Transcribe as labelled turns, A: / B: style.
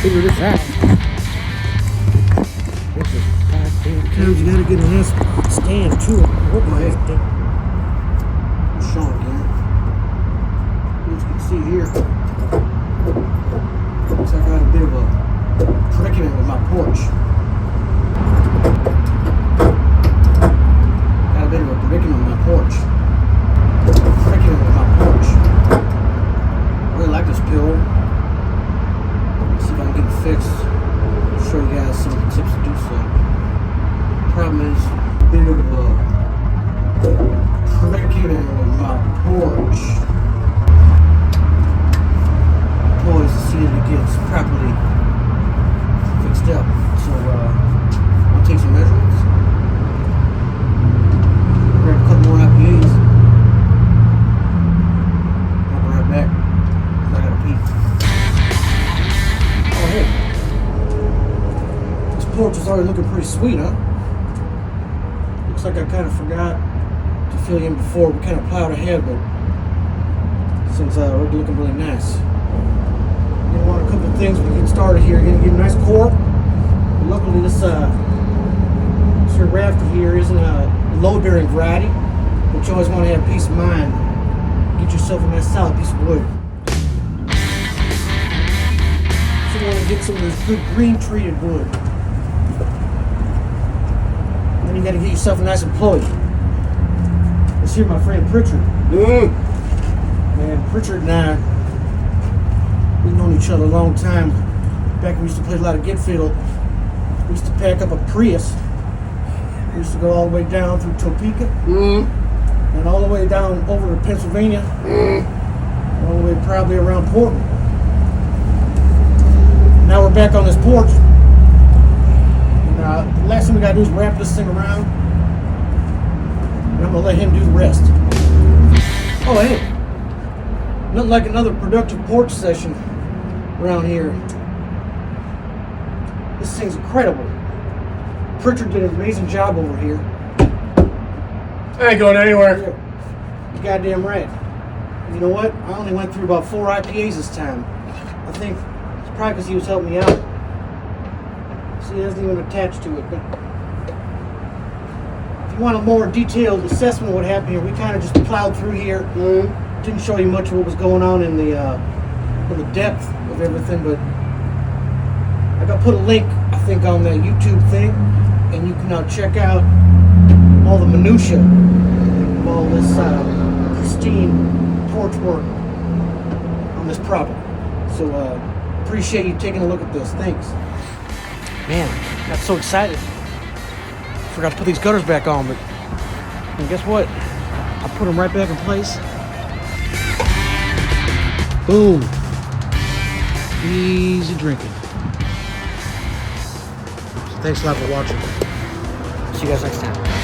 A: Figure this out.
B: Sometimes you gotta get a nice stand to it. What my heck? I'm showing again. As you can see here, looks like I got a bit of a predicament with my porch. Got a bit of a predicament with my porch. Predicament with my porch. I really like this pillow. Let's see if I can get it fixed. I'll show you guys some tips to do so. Problem is, a bit of a predicament with my porch. Always to see that it gets properly fixed up. So I'll take some measurements. Grab a couple more IPAs. I'll be right back. I gotta pee. Oh hey. This porch is already looking pretty sweet, huh? Looks like I kind of forgot to fill you in before. We kind of plowed ahead, but since we're looking really nice. You want a couple of things we get started here. You're gonna get a nice core. Luckily, this sort of rafter here isn't a load-bearing variety, but you always want to have peace of mind. Get yourself a nice solid piece of wood. So you want to get some of this good green treated wood. Then you got to get yourself a nice employee. This here, my friend Pritchard. Man, Pritchard and I, we've known each other a long time. Back when we used to play a lot of get fiddle, we used to pack up a Prius. We used to go all the way down through Topeka, and all the way down over to Pennsylvania, all the way probably around Portland. Now we're back on this porch. And the last thing we gotta do is wrap this thing around, and I'm gonna let him do the rest. Oh hey, nothing like another productive porch session around here. This thing's incredible. Pritchard did an amazing job over here.
A: I ain't going anywhere.
B: You're goddamn right. And you know what? I only went through about 4 IPAs this time. I think it's probably because he was helping me out. See, he doesn't even attach to it. But if you want a more detailed assessment of what happened here, we kind of just plowed through here. Didn't show you much of what was going on in the depth of everything, but I got put a link, I think, on the YouTube thing, and you can now check out all the minutia of all this pristine porch work on this problem. So appreciate you taking a look at this. Thanks. Man, got so excited. Forgot to put these gutters back on, but and guess what? I put them right back in place. Boom. Easy drinking. So thanks a lot for watching. See you guys next time.